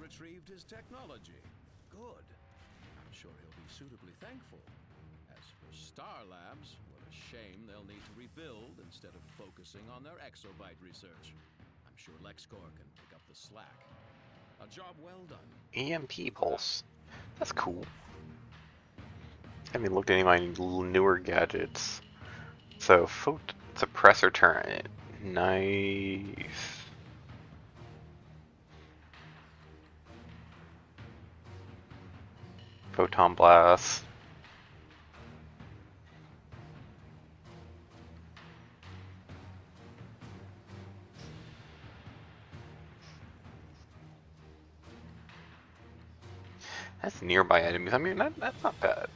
retrieved his technology. Good. I'm sure he'll be suitably thankful. As for Star Labs, what a shame they'll need to rebuild instead of focusing on their exobyte research. I'm sure LexCorp can pick up the slack. A job well done. EMP pulse. That's cool. I haven't looked at any of my newer gadgets. So, suppressor turret. Nice. Photon blast. That's nearby enemies. I mean, that's not bad.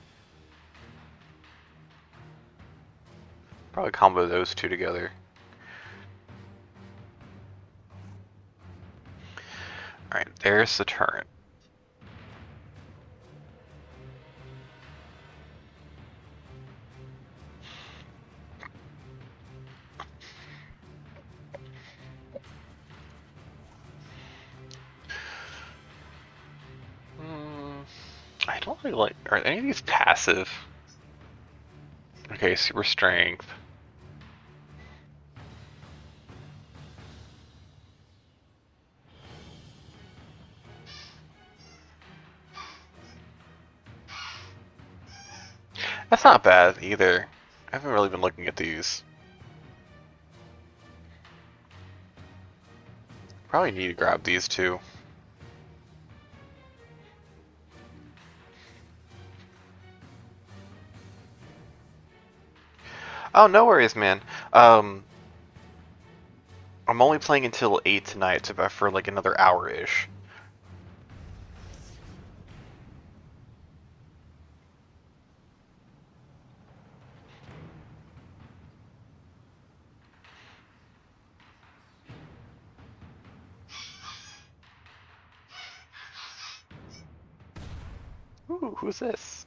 Probably combo those two together. Alright, there's the turret. I don't really like. Are any of these passive? Okay, super strength. That's not bad either. I haven't really been looking at these. Probably need to grab these two. Oh, no worries, man. I'm only playing until 8 tonight, so for like another hour-ish. Ooh, who's this?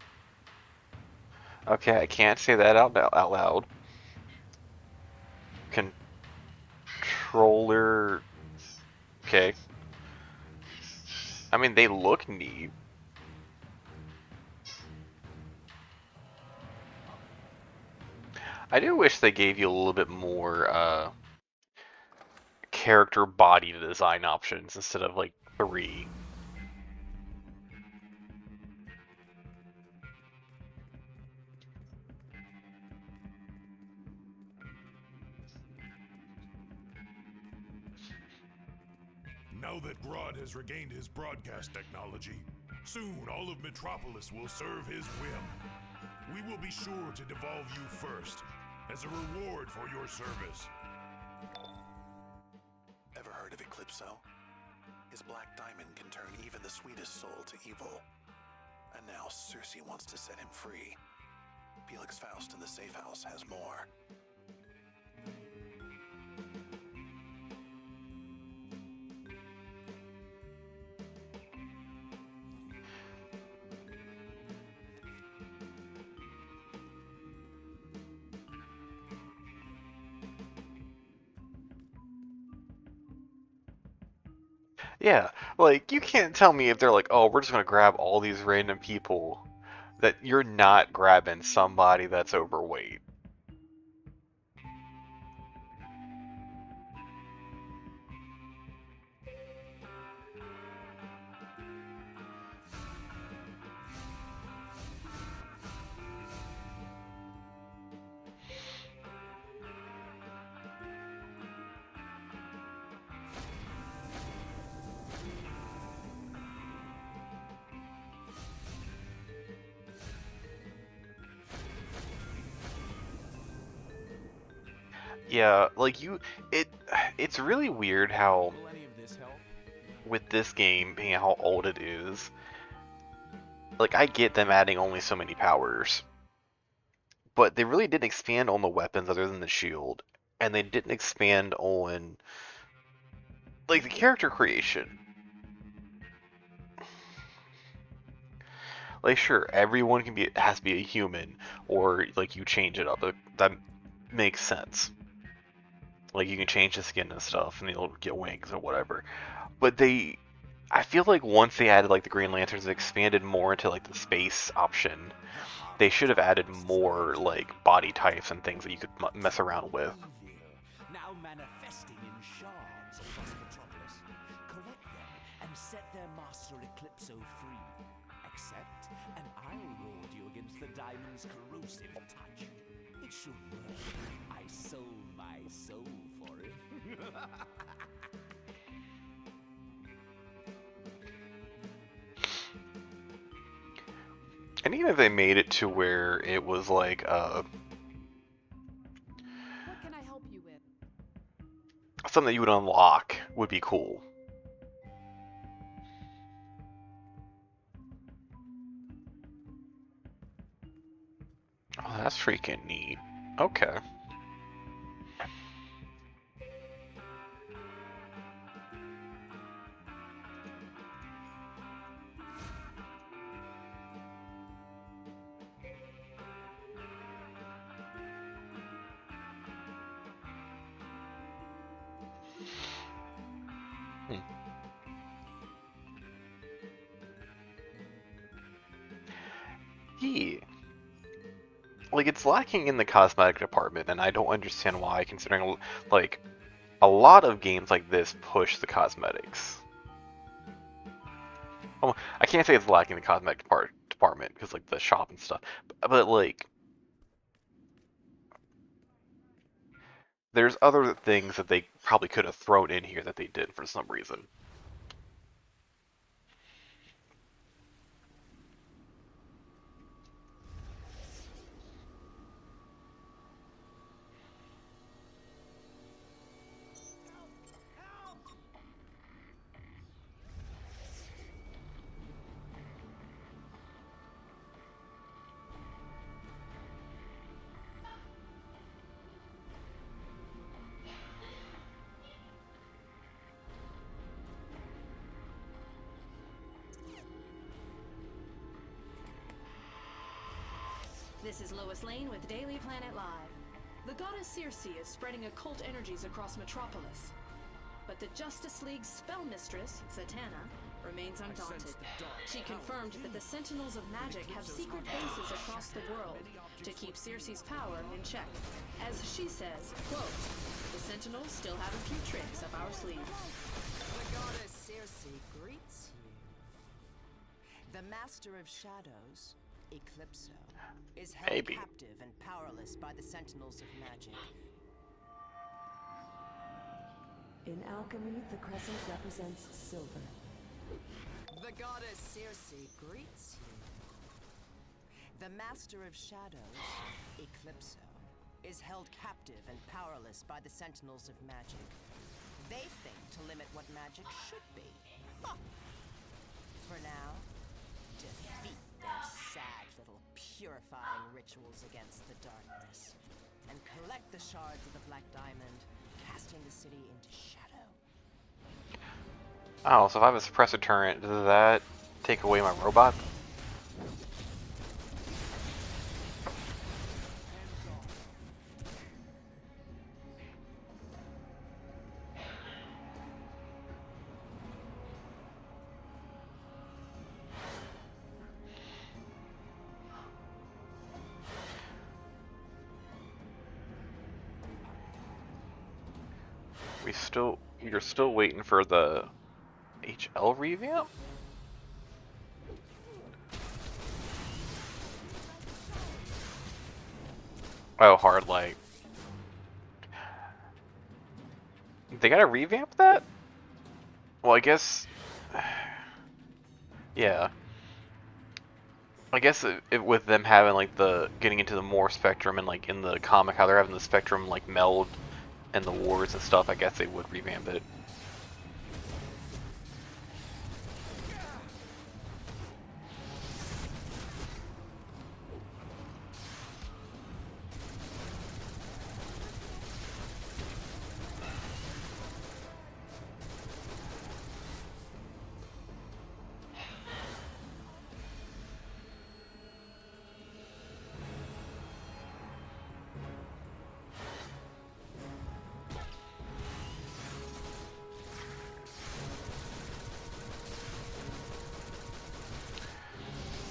Okay, I can't say that out loud. Controller. Okay. I mean, they look neat. I do wish they gave you a little bit more character body design options instead of like 3. Now that Grodd has regained his broadcast technology, soon all of Metropolis will serve his whim. We will be sure to devolve you first, as a reward for your service. Ever heard of Eclipso? His black diamond can turn even the sweetest soul to evil. And now Circe wants to set him free. Felix Faust in the safe house has more. Yeah, like, you can't tell me if they're like, oh, we're just gonna grab all these random people, that you're not grabbing somebody that's overweight. Yeah, like it's really weird how, Will any of this help? with this game being how old it is, like, I get them adding only so many powers, but they really didn't expand on the weapons other than the shield, and they didn't expand on, like, the character creation. Like, sure, everyone has to be a human, or like you change it up. That makes sense. Like, you can change the skin and stuff, and they'll get wings or whatever. But they I feel like once they added like the Green Lanterns and expanded more into like the space option, they should have added more like body types and things that you could mess around with. Now manifesting in shards across Metropolis. Collect them and set their master Eclipso free. Accept, and I'll reward you against the diamond's corrosive touch. It should work. I sold my soul for it. And even if they made it to where it was like What can I help you with? something that you would unlock would be cool. Oh, that's freaking neat. Okay. Yeah. Like, it's lacking in the cosmetic department, and I don't understand why, considering, like, a lot of games like this push the cosmetics. Oh, I can't say it's lacking the cosmetic department, because, like, the shop and stuff, but like, there's other things that they probably could have thrown in here that they did for some reason. This is Lois Lane with Daily Planet Live. The goddess Circe is spreading occult energies across Metropolis. But the Justice League's spell mistress, Zatanna, remains undaunted. She confirmed that the Sentinels of Magic have secret bases across the world to keep Circe's power in check. As she says, quote, "The Sentinels still have a few tricks up our sleeve." The goddess Circe greets you. The Master of Shadows, Eclipso, is held Maybe. captive and powerless by the Sentinels of Magic. In alchemy, the crescent represents silver. The goddess Circe greets you. The Master of Shadows, Eclipso, is held captive and powerless by the Sentinels of Magic. They think to limit what magic should be. For now, defeat their sad little purifying rituals against the darkness, and collect the shards of the Black Diamond, casting the city into shadow. Oh, so if I have a suppressor turret, does that take away my robot? You're still waiting for the HL revamp? Oh, hard light. They gotta revamp that? Well, I guess... yeah. I guess with them having like getting into the more spectrum and like in the comic how they're having the spectrum like meld and the wars and stuff, I guess they would revamp it.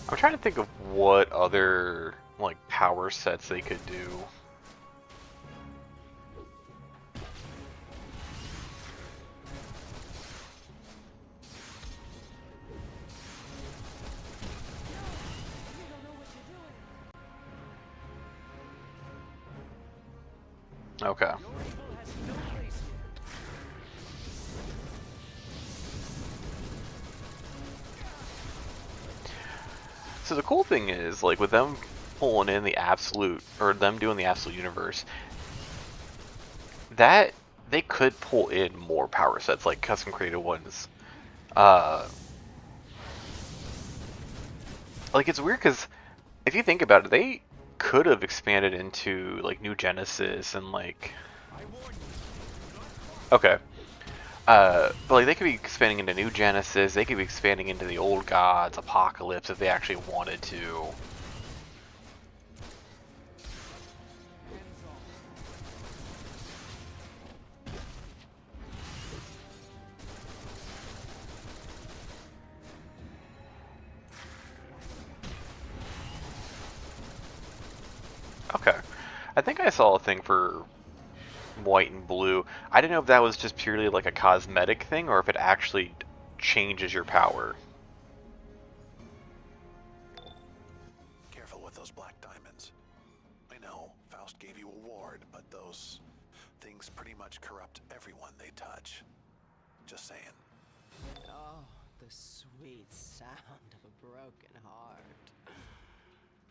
I'm trying to think of what other like power sets they could do. Okay. So the cool thing is, like, with them pulling in the absolute, or them doing the absolute universe, that they could pull in more power sets, like custom created ones. Like, it's weird because if you think about it, they could have expanded into like New Genesis and like. Okay. But like they could be expanding into New Genesis, they could be expanding into the Old Gods, Apocalypse if they actually wanted to. Okay. I think I saw a thing for white and blue. I didn't know if that was just purely like a cosmetic thing or if it actually changes your power. Careful with those black diamonds. I know, Faust gave you a ward, but those things pretty much corrupt everyone they touch. Just saying. Oh, the sweet sound of a broken heart.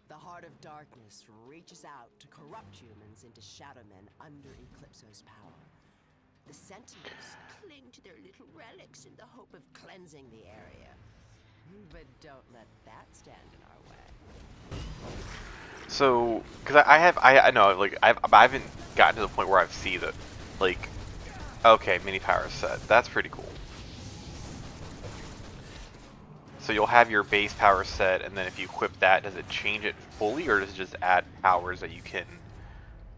The heart of darkness reaches out to corrupt humans into shadow men under Eclipso's power. The sentinels cling to their little relics in the hope of cleansing the area. But don't let that stand in our way. So, because I know, like, I haven't gotten to the point where I've seen the, like, okay, mini power set. That's pretty cool. So you'll have your base power set, and then if you equip that, does it change it fully, or does it just add powers that you can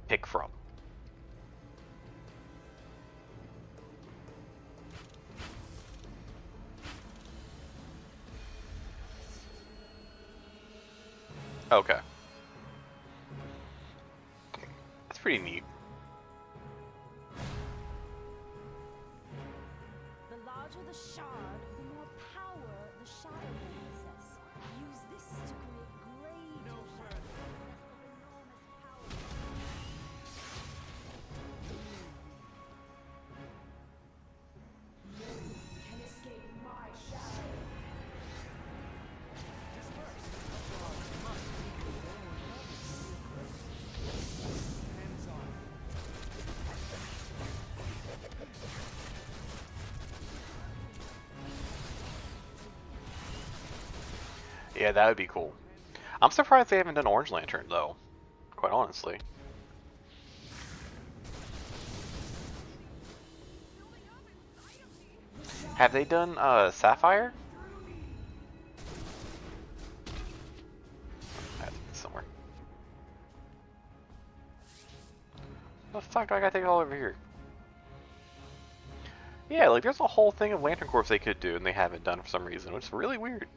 pick from? Okay. That's pretty neat. The larger the shard, the more power the shadow man possess. Use this to create great shadow enormous power. Can escape my shadow. Yeah, that would be cool. I'm surprised they haven't done Orange Lantern, though. Quite honestly. Have they done Sapphire? That's somewhere. What the fuck do I gotta take it all over here? Yeah, like there's a whole thing of Lantern Corps they could do and they haven't done for some reason, which is really weird.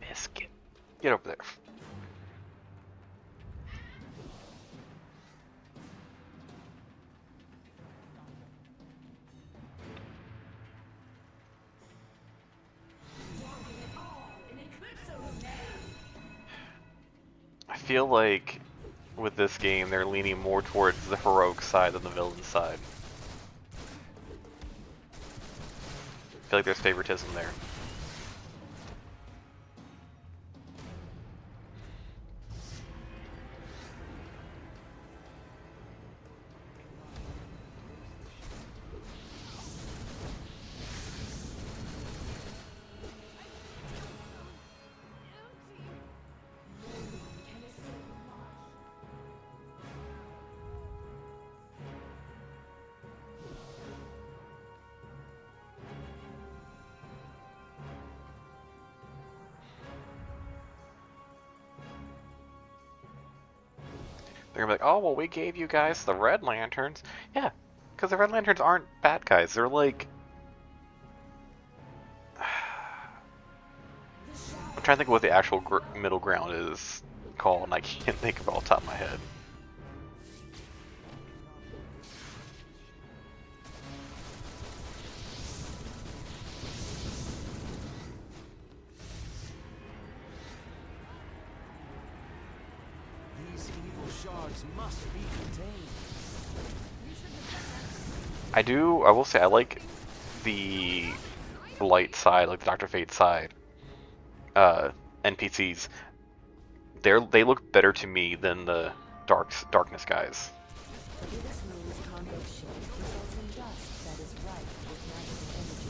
Biscuit. Get over there. I feel like with this game they're leaning more towards the heroic side than the villain side. I feel like there's favoritism there. You're gonna be like, oh, well, we gave you guys the Red Lanterns. Yeah, because the Red Lanterns aren't bad guys. They're like... I'm trying to think of what the actual middle ground is called, and I can't think of it off the top of my head. These evil shards must be contained. I will say, I like the light side, like the Dr. Fate side. NPCs, they look better to me than the darkness guys. This means conflict shift results in dust that is rife with magical energy.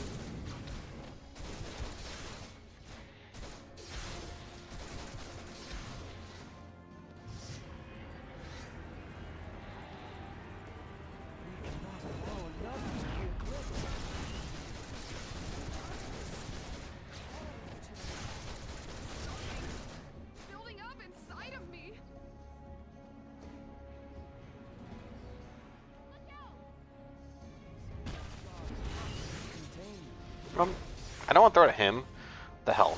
Building up inside of me. I don't want to throw it at him. The hell.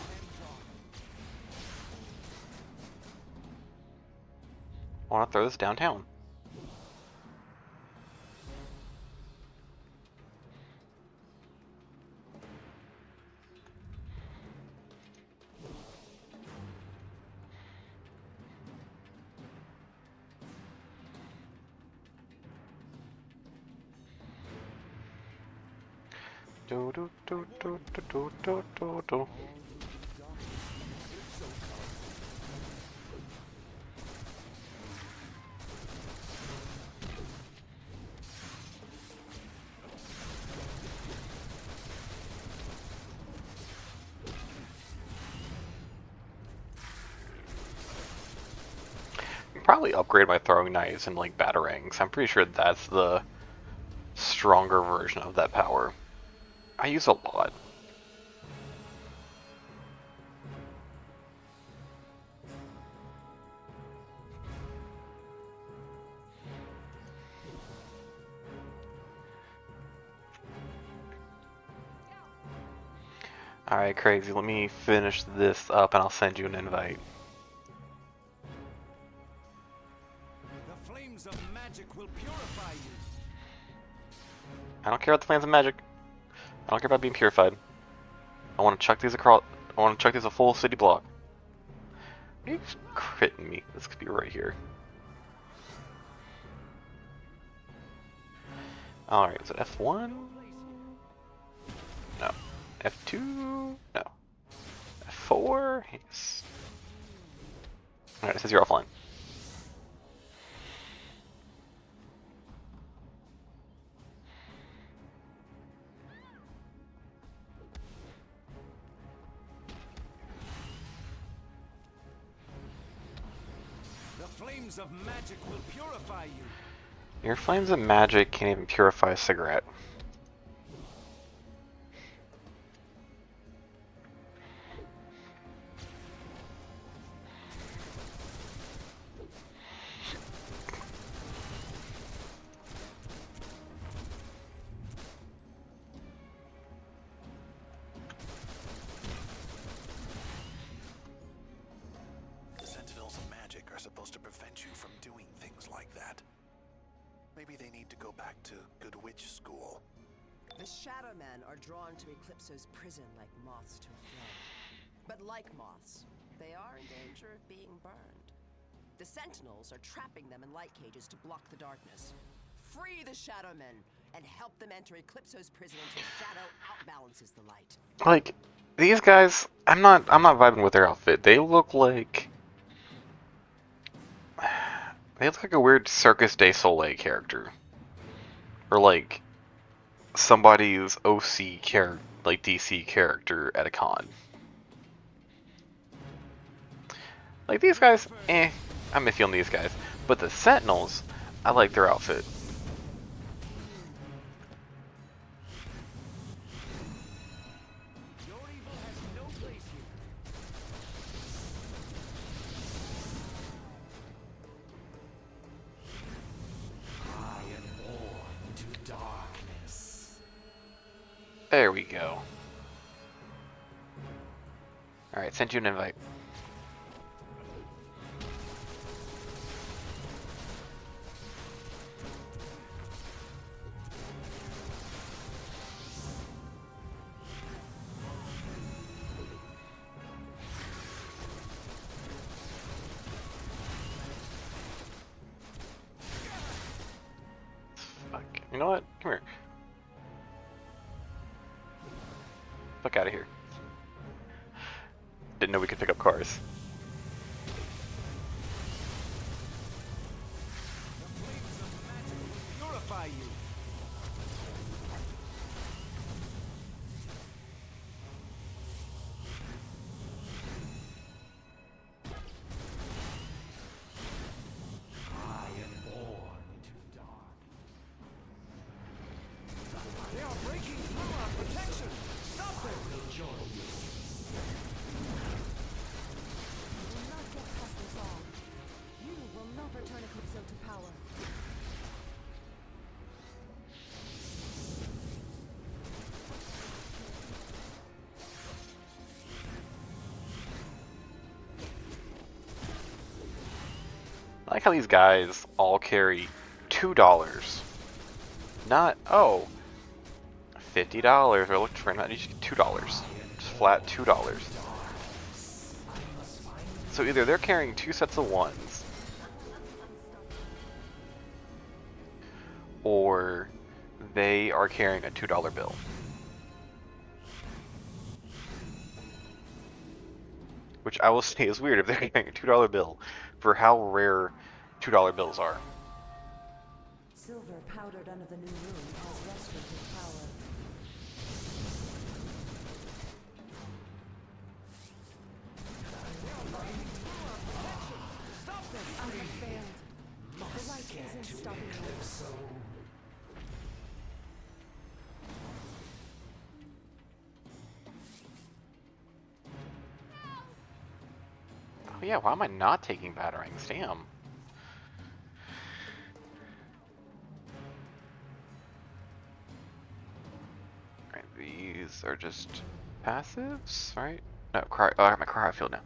I want to throw this downtown. Do do do do do do do do. Probably upgrade my throwing knives and like batarangs. I'm pretty sure that's the stronger version of that power. I use a lot. Alright, Crazy, let me finish this up and I'll send you an invite. The flames of magic will purify you. I don't care about the flames of magic. I don't care about being purified. I want to chuck these across. I want to chuck these a full city block. Are you critting me? This could be right here. Alright, is it F1? No. F2? No. F4? Yes. Alright, it says you're offline. The flames of magic will purify you. Your flames of magic can't even purify a cigarette. The Sentinels of Magic are supposed to prevent you from doing things like that. Maybe they need to go back to Good Witch School. The Shadow Men are drawn to Eclipso's prison like moths to a flame. But like moths, they are in danger of being burned. The Sentinels are trapping them in light cages to block the darkness. Free the Shadow Men and help them enter Eclipso's prison until Shadow outbalances the light. Like, these guys, I'm not vibing with their outfit. They look like a weird Circus du Soleil character. Or like somebody's OC character, like DC character at a con. Like these guys, I'm iffy on these guys. But the Sentinels, I like their outfit. Your evil has no place here. There we go. Alright, sent you an invite. Fuck. You know what? Come here. Fuck out of here. Didn't know we could pick up cars. Purify you. I am born into dark. They are breaking through our protection. Stop them. I will join you. You will not get past us all. You will not return Eclipso to power. I like how these guys all carry $2. Not, oh, $50 or looked for not just $2. Just flat $2. So either they're carrying 2 sets of ones, or they are carrying a $2 bill. Which I will say is weird if they're carrying a $2 bill for how rare $2 bills are. Silver powdered under the new moon has restorative power. Stop them. I have failed. The light isn't stopping me. Oh yeah, why am I not taking batarangs? Damn. Alright, these are just passives, right? No, oh, I got my cryo field now.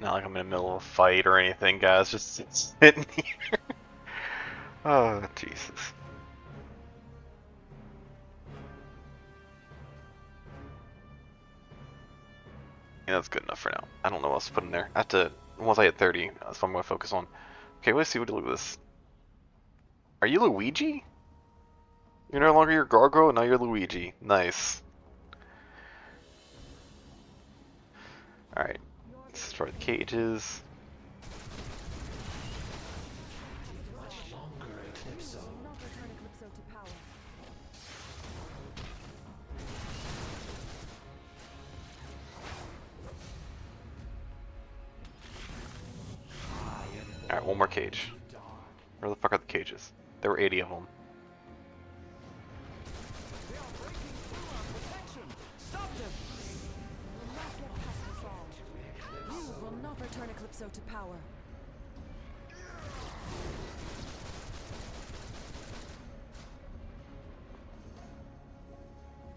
Not like I'm in the middle of a fight or anything, guys. Just sitting here. Oh, Jesus. Yeah, that's good enough for now. I don't know what else to put in there. I have to, once I hit 30, that's what I'm going to focus on. Okay, let's see what to do with this. Are you Luigi? You're no longer your Gargo, now you're Luigi. Nice. Alright. Let's destroy the cages. Much longer, Eclipso. You will not return Eclipso to power. Alright, one more cage. Where the fuck are the cages? There were 80 of them. They are breaking through our protection. Stop them. You will not get past us all. You will not return Eclipso to power.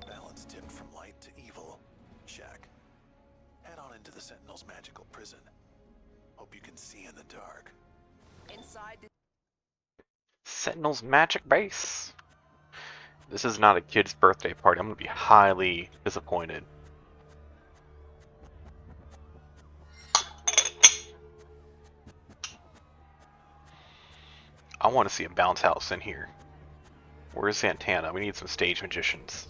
Balance tipped from light to evil. Check. Head on into the Sentinel's magical prison. Hope you can see in the dark. Inside the Sentinel's magic base. This is not a kid's birthday party. I'm gonna be highly disappointed. I want to see a bounce house in here. Where's Santana? We need some stage magicians.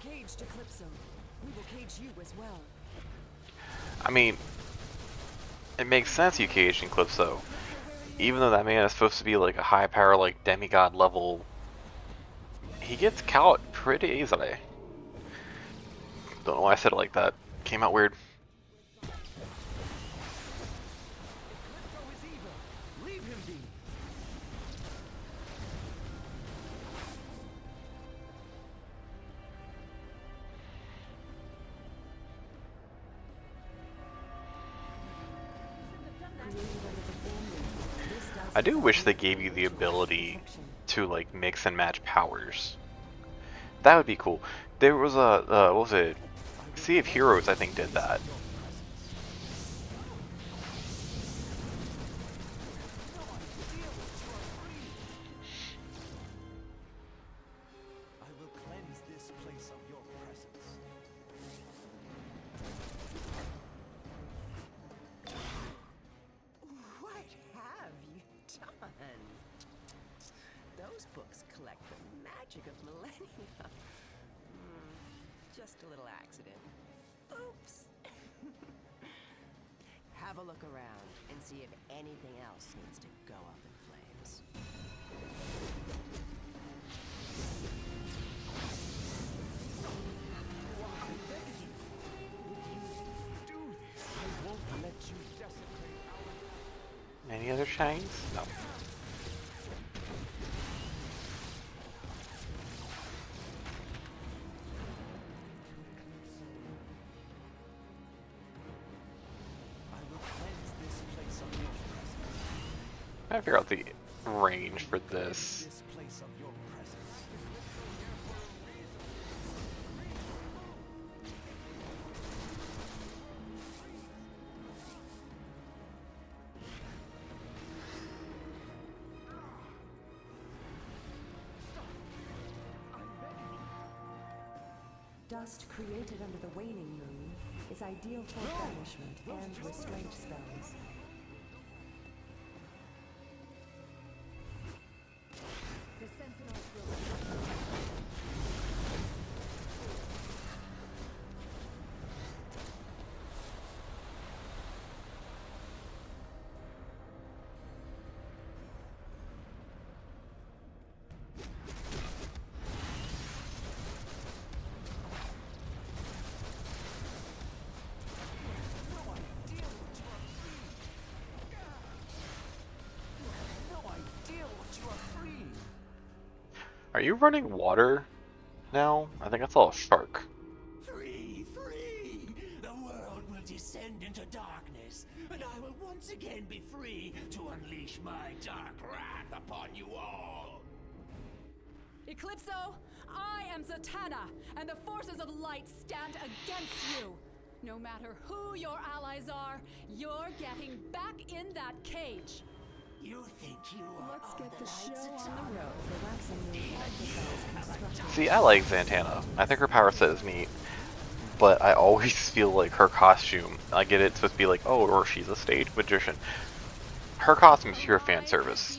caged Eclipso. We will cage you as well. I mean, it makes sense you caged Eclipso. Even though that man is supposed to be like a high power, like demigod level, he gets caught pretty easily. Don't know why I said it like that. Came out weird. Leave him be. I do wish they gave you the ability to like mix and match powers. That would be cool. There was a what was it? Sea of Heroes, I think, did that. I will cleanse this place of your presence. What have you done? Those books collect the magic of millennia. Just a little accident. Oops. Have a look around and see if anything else needs to go up in flames. Do this. I won't let you desecrate our... Any other shines? No. I will cleanse this place of your presence. I figure out the range for this. This place of your presence. Dust created under the waning moon is ideal for banishment and restraint spells. The sentinels will... Are you running water now? I think that's all a shark. Free, free! The world will descend into darkness, and I will once again be free to unleash my dark wrath upon you all! Eclipso, I am Zatanna, and the forces of light stand against you. No matter who your allies are, you're getting back in that cage. You think you are Let's of get the light, show on Zatanna? the road. The waxing moon amplifies construction. See, I like Zatanna. I think her power set is neat. But I always feel like her costume, I get it's supposed to be like, oh, or she's a stage magician. Her costume is pure fan service.